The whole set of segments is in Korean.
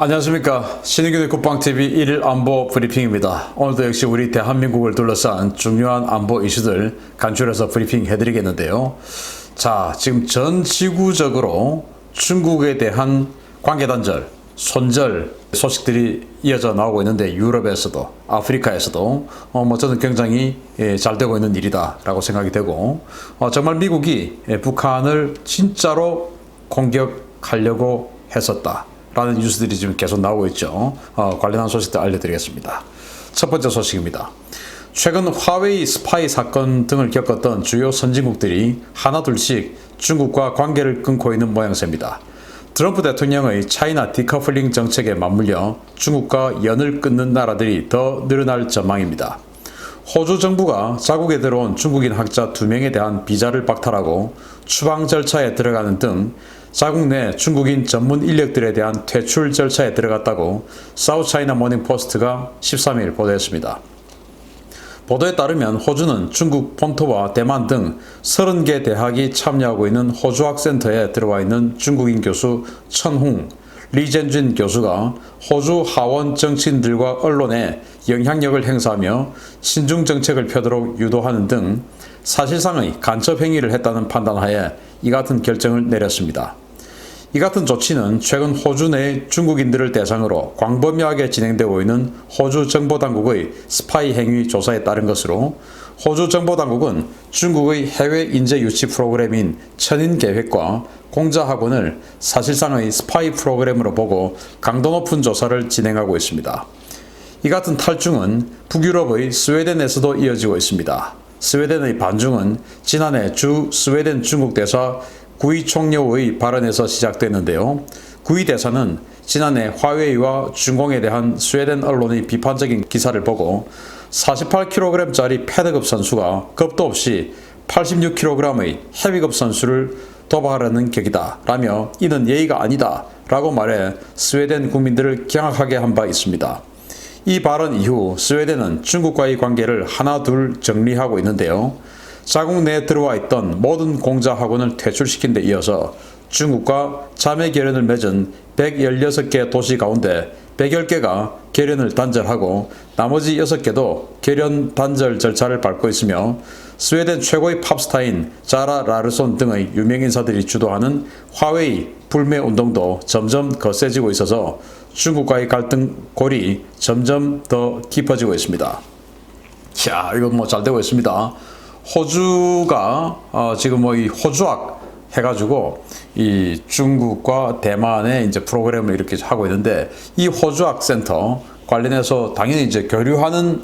안녕하십니까. 신의균의 국방TV 1일 안보 브리핑입니다. 오늘도 역시 우리 대한민국을 둘러싼 중요한 안보 이슈들 간추려서 브리핑 해드리겠는데요. 자, 지금 전 지구적으로 중국에 대한 관계단절, 손절 소식들이 이어져 나오고 있는데, 유럽에서도 아프리카에서도 저는 굉장히 잘 되고 있는 일이다라고 생각이 되고, 정말 미국이 북한을 진짜로 공격하려고 했었다 라는 뉴스들이 지금 계속 나오고 있죠. 관련한 소식들 알려드리겠습니다. 첫 번째 소식입니다. 최근 화웨이 스파이 사건 등을 겪었던 주요 선진국들이 하나둘씩 중국과 관계를 끊고 있는 모양새입니다. 트럼프 대통령의 차이나 디커플링 정책에 맞물려 중국과 연을 끊는 나라들이 더 늘어날 전망입니다. 호주 정부가 자국에 들어온 중국인 학자 2명에 대한 비자를 박탈하고 추방 절차에 들어가는 등 자국 내 중국인 전문 인력들에 대한 퇴출 절차에 들어갔다고 사우스차이나 모닝포스트가 13일 보도했습니다. 보도에 따르면 호주는 중국 본토와 대만 등 30개 대학이 참여하고 있는 호주학센터에 들어와 있는 중국인 교수 천홍, 리젠준 교수가 호주 하원 정치인들과 언론에 영향력을 행사하며 친중 정책을 펴도록 유도하는 등 사실상의 간첩 행위를 했다는 판단하에 이 같은 결정을 내렸습니다. 이 같은 조치는 최근 호주 내 중국인들을 대상으로 광범위하게 진행되고 있는 호주 정보당국의 스파이 행위 조사에 따른 것으로, 호주 정보당국은 중국의 해외 인재 유치 프로그램인 천인계획과 공자학원을 사실상의 스파이 프로그램으로 보고 강도 높은 조사를 진행하고 있습니다. 이 같은 탈중은 북유럽의 스웨덴에서도 이어지고 있습니다. 스웨덴의 반중은 지난해 주 스웨덴 중국 대사 구이 총리의 발언에서 시작됐는데요. 구이 대사는 지난해 화웨이와 중공에 대한 스웨덴 언론의 비판적인 기사를 보고 48kg짜리 패드급 선수가 겁도 없이 86kg의 헤비급 선수를 도발하려는 격이다 라며 이는 예의가 아니다 라고 말해 스웨덴 국민들을 경악하게 한 바 있습니다. 이 발언 이후 스웨덴은 중국과의 관계를 하나둘 정리하고 있는데요. 자국 내에 들어와 있던 모든 공자학원을 퇴출시킨 데 이어서 중국과 자매 결연을 맺은 116개 도시 가운데 110개가 결연을 단절하고 나머지 6개도 결연 단절 절차를 밟고 있으며, 스웨덴 최고의 팝스타인 자라 라르손 등의 유명인사들이 주도하는 화웨이 불매 운동도 점점 거세지고 있어서 중국과의 갈등골이 점점 더 깊어지고 있습니다. 자, 이거 잘 되고 있습니다. 호주가 지금 이 호주학 해가지고 이 중국과 대만의 이제 프로그램을 이렇게 하고 있는데, 이 호주학 센터 관련해서 당연히 이제 교류하는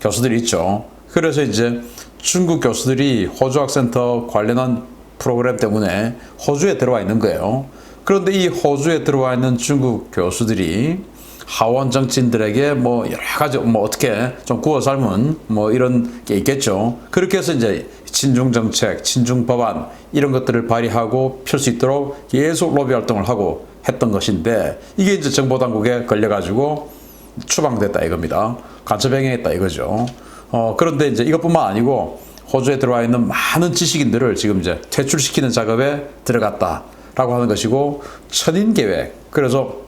교수들이 있죠. 그래서 이제 중국 교수들이 호주학 센터 관련한 프로그램 때문에 호주에 들어와 있는 거예요. 그런데 이 호주에 들어와 있는 중국 교수들이 하원 정치인들에게 여러 가지 어떻게 좀 구워 삶은 이런 게 있겠죠. 그렇게 해서 이제 친중 정책, 친중 법안 이런 것들을 발의하고 펼 수 있도록 계속 로비 활동을 하고 했던 것인데, 이게 이제 정보당국에 걸려가지고 추방됐다 이겁니다. 간첩행위했다 이거죠. 그런데 이제 이것뿐만 아니고 호주에 들어와 있는 많은 지식인들을 지금 이제 퇴출시키는 작업에 들어갔다라고 하는 것이고, 천인계획, 그래서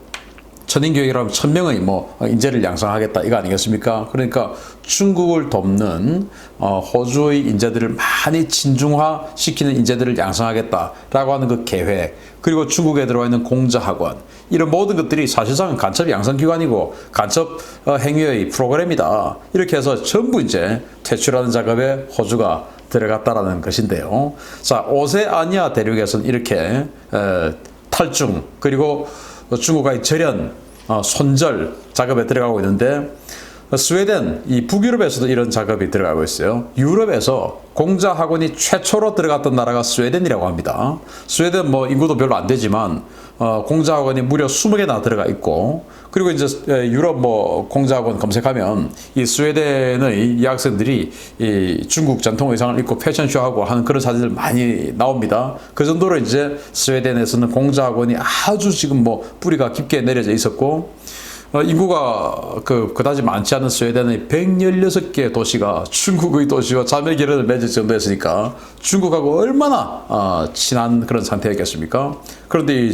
천인교육이라면 1000명의 인재를 양성하겠다 이거 아니겠습니까? 그러니까 중국을 돕는 호주의 인재들을 많이 친중화 시키는 인재들을 양성하겠다라고 하는 그 계획, 그리고 중국에 들어와 있는 공자학원, 이런 모든 것들이 사실상은 간첩 양성기관이고 간첩 행위의 프로그램이다. 이렇게 해서 전부 이제 퇴출하는 작업에 호주가 들어갔다라는 것인데요. 자, 오세아니아 대륙에서는 이렇게 탈중, 그리고 중국과의 절연, 손절 작업에 들어가고 있는데, 스웨덴, 이 북유럽에서도 이런 작업이 들어가고 있어요. 유럽에서 공자학원이 최초로 들어갔던 나라가 스웨덴이라고 합니다. 스웨덴 인구도 별로 안 되지만 공자학원이 무려 20개나 들어가 있고, 그리고 이제 유럽 공자학원 검색하면 이 스웨덴의 이 학생들이 이 중국 전통 의상을 입고 패션쇼하고 하는 그런 사진들 많이 나옵니다. 그 정도로 이제 스웨덴에서는 공자학원이 아주 지금 뿌리가 깊게 내려져 있었고, 인구가 그다지 많지 않은 스웨덴의 116개 도시가 중국의 도시와 자매 결연을 맺을 정도였으니까 중국하고 얼마나 친한 그런 상태였겠습니까? 그런데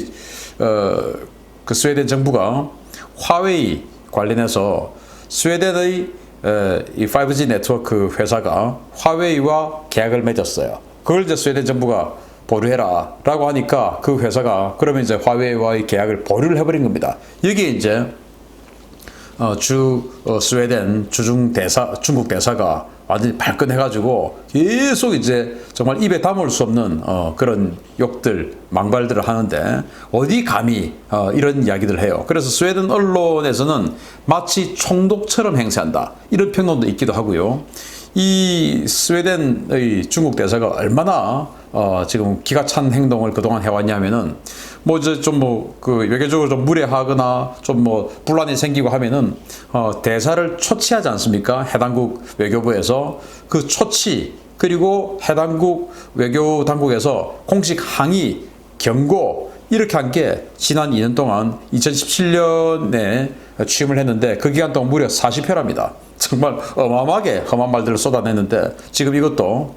그 스웨덴 정부가 화웨이 관련해서 스웨덴의 이 5G 네트워크 회사가 화웨이와 계약을 맺었어요. 그걸 이제 스웨덴 정부가 보류해라 라고 하니까 그 회사가 그러면 이제 화웨이와의 계약을 보류를 해버린 겁니다. 여기에 이제 스웨덴 중국 대사가 완전히 발끈해가지고 계속 이제 정말 입에 담을 수 없는 그런 욕들, 망발들을 하는데 어디 감히 이런 이야기들 해요. 그래서 스웨덴 언론에서는 마치 총독처럼 행세한다 이런 평론도 있기도 하고요. 이 스웨덴의 중국 대사가 얼마나 지금 기가 찬 행동을 그동안 해왔냐면은 그 외교적으로 좀 무례하거나 좀 분란이 생기고 하면은 대사를 초치하지 않습니까? 해당국 외교부에서 그 초치 그리고 해당국 외교 당국에서 공식 항의 경고 이렇게 한 게 지난 2년 동안 2017년에 취임을 했는데 그 기간 동안 무려 40회랍니다. 정말 어마어마하게 험한 말들을 쏟아냈는데 지금 이것도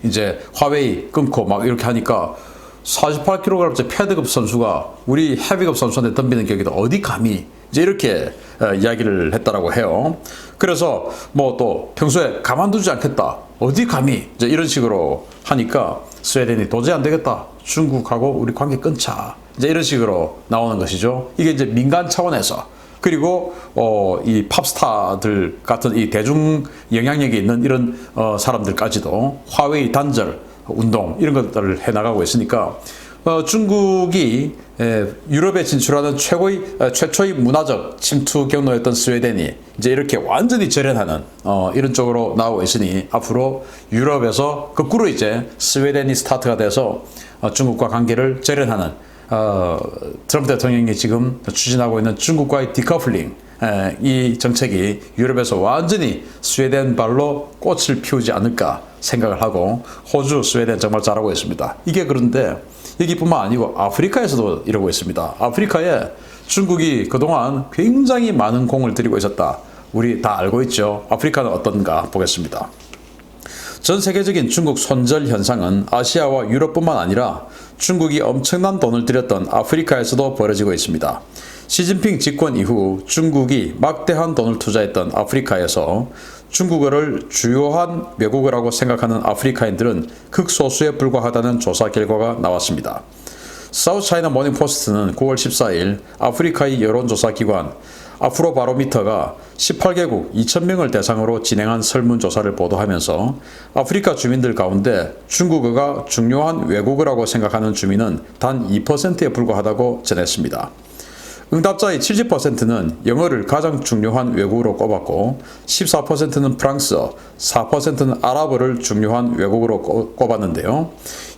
이제 화웨이 끊고 막 이렇게 하니까 48kg짜리 패드급 선수가 우리 헤비급 선수한테 덤비는 격이다. 어디 감히 이제 이렇게 이야기를 했다라고 해요. 그래서 또 평소에 가만두지 않겠다. 어디 감히 이제 이런 식으로 하니까 스웨덴이 도저히 안 되겠다. 중국하고 우리 관계 끊자. 이제 이런 식으로 나오는 것이죠. 이게 이제 민간 차원에서 그리고 이 팝스타들 같은 이 대중 영향력이 있는 이런 사람들까지도 화웨이 단절 운동 이런 것들을 해나가고 있으니까 중국이 유럽에 진출하는 최초의 문화적 침투 경로였던 스웨덴이 이제 이렇게 완전히 절연하는 이런 쪽으로 나오고 있으니 앞으로 유럽에서 거꾸로 이제 스웨덴이 스타트가 돼서 중국과 관계를 절연하는 트럼프 대통령이 지금 추진하고 있는 중국과의 디커플링 이 정책이 유럽에서 완전히 스웨덴 발로 꽃을 피우지 않을까 생각을 하고 호주, 스웨덴 정말 잘하고 있습니다. 이게 그런데 여기뿐만 아니고 아프리카에서도 이러고 있습니다. 아프리카에 중국이 그동안 굉장히 많은 공을 들이고 있었다. 우리 다 알고 있죠. 아프리카는 어떤가 보겠습니다. 전 세계적인 중국 손절 현상은 아시아와 유럽뿐만 아니라 중국이 엄청난 돈을 들였던 아프리카에서도 벌어지고 있습니다. 시진핑 집권 이후 중국이 막대한 돈을 투자했던 아프리카에서 중국어를 주요한 외국어라고 생각하는 아프리카인들은 극소수에 불과하다는 조사 결과가 나왔습니다. 사우스차이나 모닝포스트는 9월 14일 아프리카의 여론조사 기관 아프로바로미터가 18개국 2,000명을 대상으로 진행한 설문조사를 보도하면서 아프리카 주민들 가운데 중국어가 중요한 외국어라고 생각하는 주민은 단 2%에 불과하다고 전했습니다. 응답자의 70%는 영어를 가장 중요한 외국어로 꼽았고 14%는 프랑스어, 4%는 아랍어를 중요한 외국어로 꼽았는데요.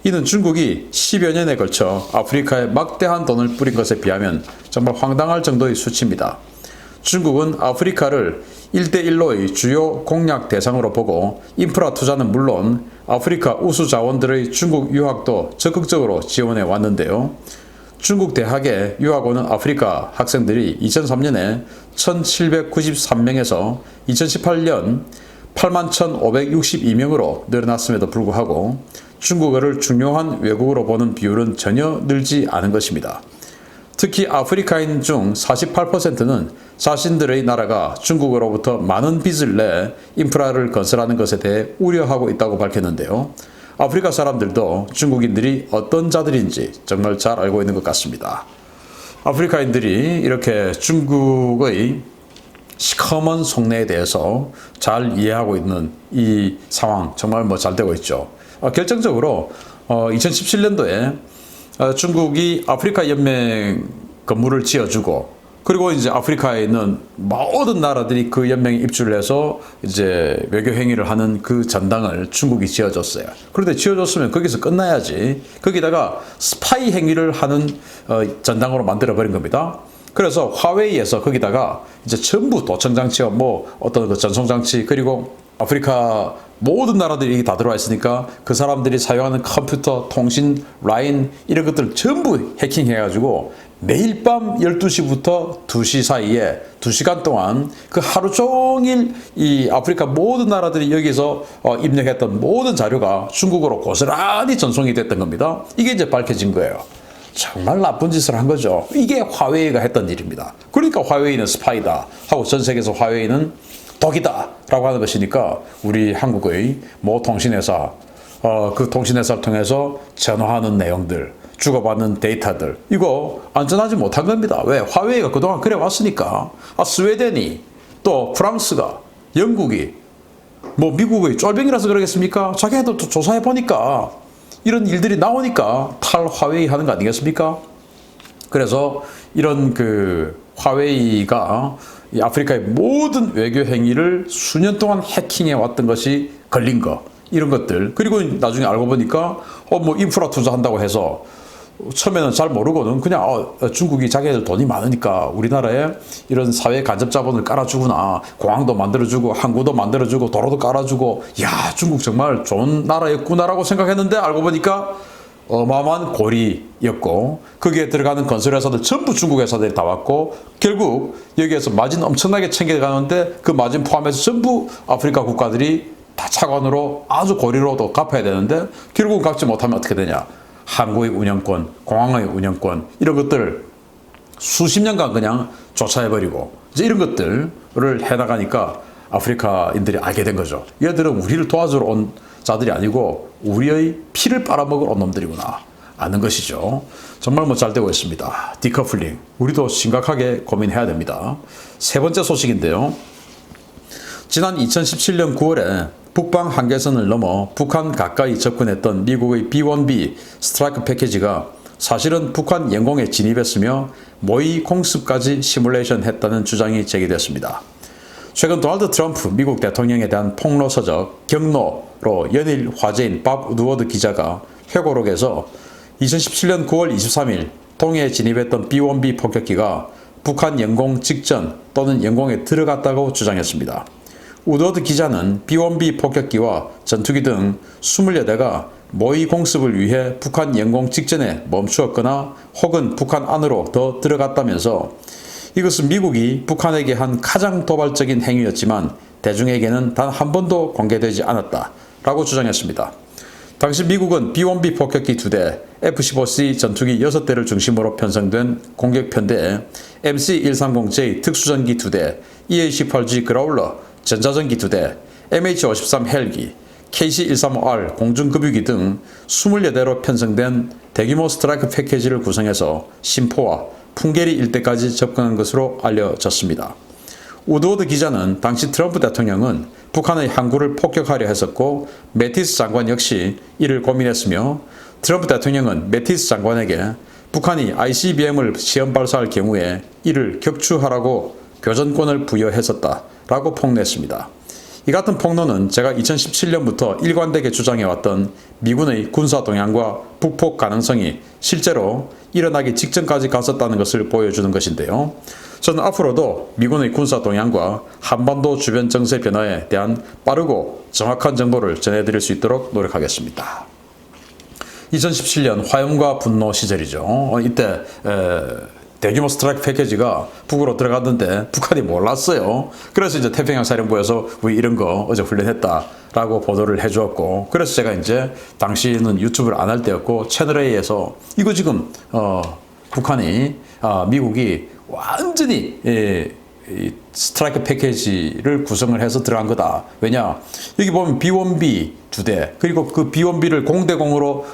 이는 중국이 10여 년에 걸쳐 아프리카에 막대한 돈을 뿌린 것에 비하면 정말 황당할 정도의 수치입니다. 중국은 아프리카를 1대1로의 주요 공략 대상으로 보고 인프라 투자는 물론 아프리카 우수 자원들의 중국 유학도 적극적으로 지원해 왔는데요. 중국 대학의 유학 오는 아프리카 학생들이 2003년에 1,793명에서 2018년 81,562명으로 늘어났음에도 불구하고 중국어를 중요한 외국어로 보는 비율은 전혀 늘지 않은 것입니다. 특히 아프리카인 중 48%는 자신들의 나라가 중국으로부터 많은 빚을 내 인프라를 건설하는 것에 대해 우려하고 있다고 밝혔는데요. 아프리카 사람들도 중국인들이 어떤 자들인지 정말 잘 알고 있는 것 같습니다. 아프리카인들이 이렇게 중국의 시커먼 속내에 대해서 잘 이해하고 있는 이 상황 정말 잘 되고 있죠. 결정적으로 2017년도에 중국이 아프리카 연맹 건물을 지어주고 그리고 이제 아프리카에 있는 모든 나라들이 그 연맹에 입주를 해서 이제 외교 행위를 하는 그 전당을 중국이 지어줬어요. 그런데 지어줬으면 거기서 끝나야지. 거기다가 스파이 행위를 하는 전당으로 만들어 버린 겁니다. 그래서 화웨이에서 거기다가 이제 전부 도청 장치와 어떤 그 전송 장치 그리고 아프리카 모든 나라들이 다 들어와 있으니까 그 사람들이 사용하는 컴퓨터, 통신, 라인 이런 것들 전부 해킹해가지고 매일 밤 12시부터 2시 사이에 2시간 동안 그 하루 종일 이 아프리카 모든 나라들이 여기서 입력했던 모든 자료가 중국어로 고스란히 전송이 됐던 겁니다. 이게 이제 밝혀진 거예요. 정말 나쁜 짓을 한 거죠. 이게 화웨이가 했던 일입니다. 그러니까 화웨이는 스파이다 하고 전 세계에서 화웨이는 독이다 라고 하는 것이니까 우리 한국의 모 통신회사 그 통신회사를 통해서 전화하는 내용들 주고받는 데이터들 이거 안전하지 못한 겁니다. 왜? 화웨이가 그동안 그래 왔으니까. 스웨덴이 또 프랑스가 영국이 뭐 미국의 쫄병이라서 그러겠습니까? 자기네들도 조사해 보니까 이런 일들이 나오니까 탈화웨이 하는 거 아니겠습니까? 그래서 이런 그 화웨이가 이 아프리카의 모든 외교 행위를 수년 동안 해킹해 왔던 것이 걸린 거 이런 것들 그리고 나중에 알고 보니까 뭐 인프라 투자한다고 해서 처음에는 잘 모르고는 그냥 중국이 자기네들 돈이 많으니까 우리나라에 이런 사회 간접 자본을 깔아주구나. 공항도 만들어주고 항구도 만들어주고 도로도 깔아주고 야 중국 정말 좋은 나라였구나라고 생각했는데 알고 보니까 어마어마한 고리였고 거기에 들어가는 건설회사들 전부 중국 회사들이 다 왔고 결국 여기에서 마진 엄청나게 챙겨가는데 그 마진 포함해서 전부 아프리카 국가들이 다 차관으로 아주 고리로도 갚아야 되는데 결국은 갚지 못하면 어떻게 되냐. 항구의 운영권, 공항의 운영권 이런 것들을 수십 년간 그냥 조차해버리고 이제 이런 것들을 해나가니까 아프리카인들이 알게 된 거죠. 얘들은 우리를 도와주러 온 자들이 아니고 우리의 피를 빨아먹을 온 놈들이구나 아는 것이죠. 정말 뭐 잘 되고 있습니다. 디커플링 우리도 심각하게 고민해야 됩니다. 세 번째 소식인데요. 지난 2017년 9월에 북방 한계선을 넘어 북한 가까이 접근했던 미국의 B-1B 스트라이크 패키지가 사실은 북한 영공에 진입했으며 모의 공습까지 시뮬레이션 했다는 주장이 제기됐습니다. 최근 도널드 트럼프 미국 대통령에 대한 폭로 서적 경로로 연일 화제인 밥 우드워드 기자가 회고록에서 2017년 9월 23일 동해에 진입했던 B-1B 폭격기가 북한 영공 직전 또는 영공에 들어갔다고 주장했습니다. 우드워드 기자는 B-1B 폭격기와 전투기 등 28대가 모의 공습을 위해 북한 영공 직전에 멈추었거나 혹은 북한 안으로 더 들어갔다면서 이것은 미국이 북한에게 한 가장 도발적인 행위였지만 대중에게는 단 한 번도 공개되지 않았다라고 주장했습니다. 당시 미국은 B-1B 폭격기 2대, F-15C 전투기 6대를 중심으로 편성된 공격편대에 MC-130J 특수전기 2대, EA-18G 그라울러 전자전기 2대, MH-53 헬기, KC-135R 공중급유기 등 28대로 편성된 대규모 스트라이크 패키지를 구성해서 심포와 풍계리 일대까지 접근한 것으로 알려졌습니다. 우드워드 기자는 당시 트럼프 대통령은 북한의 항구를 폭격하려 했었고 매티스 장관 역시 이를 고민했으며 트럼프 대통령은 매티스 장관에게 북한이 ICBM을 시험 발사할 경우에 이를 격추하라고 교전권을 부여했었다. 라고 폭로했습니다. 이 같은 폭로는 제가 2017년부터 일관되게 주장해왔던 미군의 군사 동향과 북폭 가능성이 실제로 일어나기 직전까지 갔었다는 것을 보여주는 것인데요. 저는 앞으로도 미군의 군사 동향과 한반도 주변 정세 변화에 대한 빠르고 정확한 정보를 전해드릴 수 있도록 노력하겠습니다. 2017년 화염과 분노 시절이죠. 이때 대규모 스트라이크 패키지가 북으로 들어갔는데 북한이 몰랐어요. 그래서 이제 태평양 사령부에서 우리 이런 거 어제 훈련했다라고 보도를 해주었고 그래서 제가 이제 당시는 유튜브를 안 할 때였고 채널A에서 이거 지금 북한이 미국이 완전히 이 스트라이크 패키지를 구성을 해서 들어간 거다. 왜냐? 여기 보면 B-1B 2대 그리고 그 B-1B를 공대공으로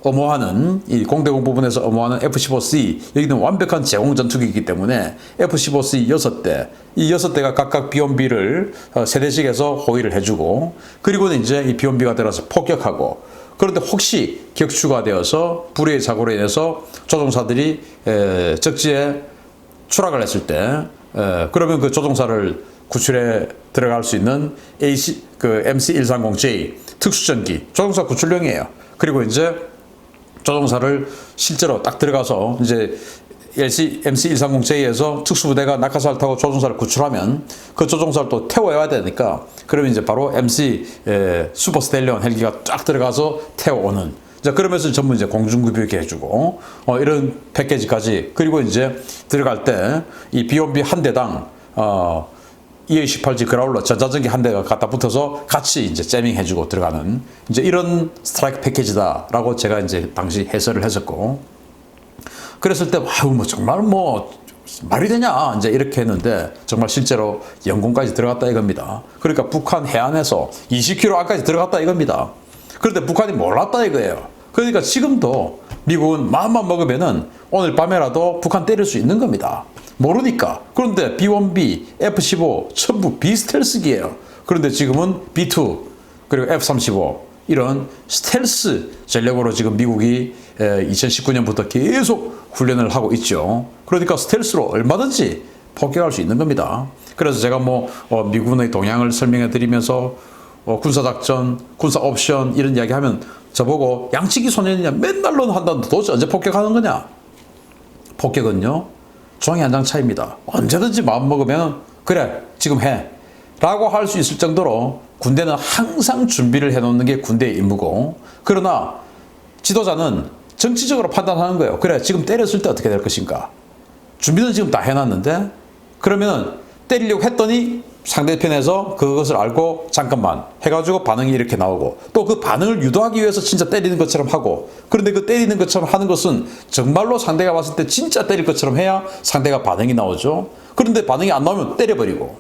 엄호하는 이 공대공 부분에서 엄호하는 F-15C 여기는 완벽한 제공 전투기이기 때문에 F-15C 6대 이 6대가 각각 B-1B를 세대씩 해서 호위를 해주고 그리고는 이제 이 B-1B가 들어서 폭격하고 그런데 혹시 격추가 되어서 불의의 사고로 인해서 조종사들이 적지에 추락을 했을 때 그러면 그 조종사를 구출해 들어갈 수 있는 MC-130J 특수전기 조종사 구출용이에요. 그리고 이제 조종사를 실제로 딱 들어가서 이제 MC-130J에서 특수부대가 낙하산을 타고 조종사를 구출하면 그 조종사를 또 태워야 되니까 그러면 이제 바로 MC 슈퍼스텔리온 헬기가 쫙 들어가서 태워오는 자, 그러면서 전부 이제 공중급유기 해주고, 이런 패키지까지. 그리고 이제 들어갈 때, 이 B-1B 한 대당, EA-18G 그라울러 전자전기 한 대가 갖다 붙어서 같이 이제 재밍 해주고 들어가는, 이제 이런 스트라이크 패키지다라고 제가 이제 당시 해설을 했었고, 그랬을 때 아유 뭐 정말 뭐 말이 되냐 이제 이렇게 했는데 정말 실제로 영공까지 들어갔다 이겁니다. 그러니까 북한 해안에서 20km 안까지 들어갔다 이겁니다. 그런데 북한이 몰랐다 이거예요. 그러니까 지금도 미국은 마음만 먹으면은 오늘 밤에라도 북한 때릴 수 있는 겁니다. 모르니까. 그런데 B-1B, F-15 전부 비스텔스기예요. 그런데 지금은 B-2 그리고 F-35 이런 스텔스 전략으로 지금 미국이 2019년부터 계속 훈련을 하고 있죠. 그러니까 스텔스로 얼마든지 폭격할 수 있는 겁니다. 그래서 제가 미군의 동향을 설명해 드리면서 군사작전, 군사 옵션 이런 이야기 하면 저보고 양치기 소년이냐 맨날로 한다는데 도대체 언제 폭격하는 거냐? 폭격은요 종이 한 장 차이입니다. 언제든지 마음먹으면 그래 지금 해 라고 할 수 있을 정도로 군대는 항상 준비를 해놓는 게 군대의 임무고, 그러나 지도자는 정치적으로 판단하는 거예요. 그래 지금 때렸을 때 어떻게 될 것인가. 준비는 지금 다 해놨는데 그러면 때리려고 했더니 상대편에서 그것을 알고 잠깐만 해가지고 반응이 이렇게 나오고 또 그 반응을 유도하기 위해서 진짜 때리는 것처럼 하고, 그런데 그 때리는 것처럼 하는 것은 정말로 상대가 봤을 때 진짜 때릴 것처럼 해야 상대가 반응이 나오죠. 그런데 반응이 안 나오면 때려버리고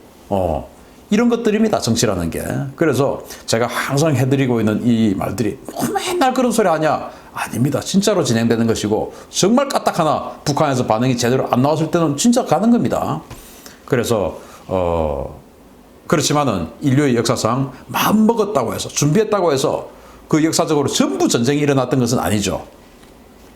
이런 것들입니다 정치라는 게. 그래서 제가 항상 해드리고 있는 이 말들이 맨날 그런 소리 하냐, 아닙니다. 진짜로 진행되는 것이고 정말 까딱 하나 북한에서 반응이 제대로 안 나왔을 때는 진짜 가는 겁니다. 그래서 그렇지만은 인류의 역사상 마음먹었다고 해서 준비했다고 해서 그 역사적으로 전부 전쟁이 일어났던 것은 아니죠.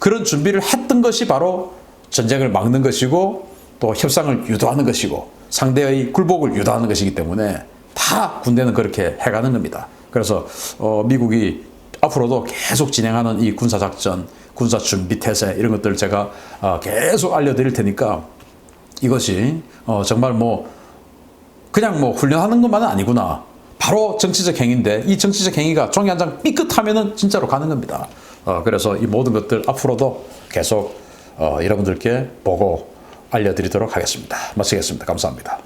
그런 준비를 했던 것이 바로 전쟁을 막는 것이고 또 협상을 유도하는 것이고 상대의 굴복을 유도하는 것이기 때문에 다 군대는 그렇게 해가는 겁니다. 그래서 미국이 앞으로도 계속 진행하는 이 군사작전, 군사준비태세 이런 것들을 제가 계속 알려드릴 테니까 이것이 정말 그냥 훈련하는 것만은 아니구나. 바로 정치적 행위인데 이 정치적 행위가 종이 한 장 삐끗하면은 진짜로 가는 겁니다. 그래서 이 모든 것들 앞으로도 계속 여러분들께 보고 알려드리도록 하겠습니다. 마치겠습니다. 감사합니다.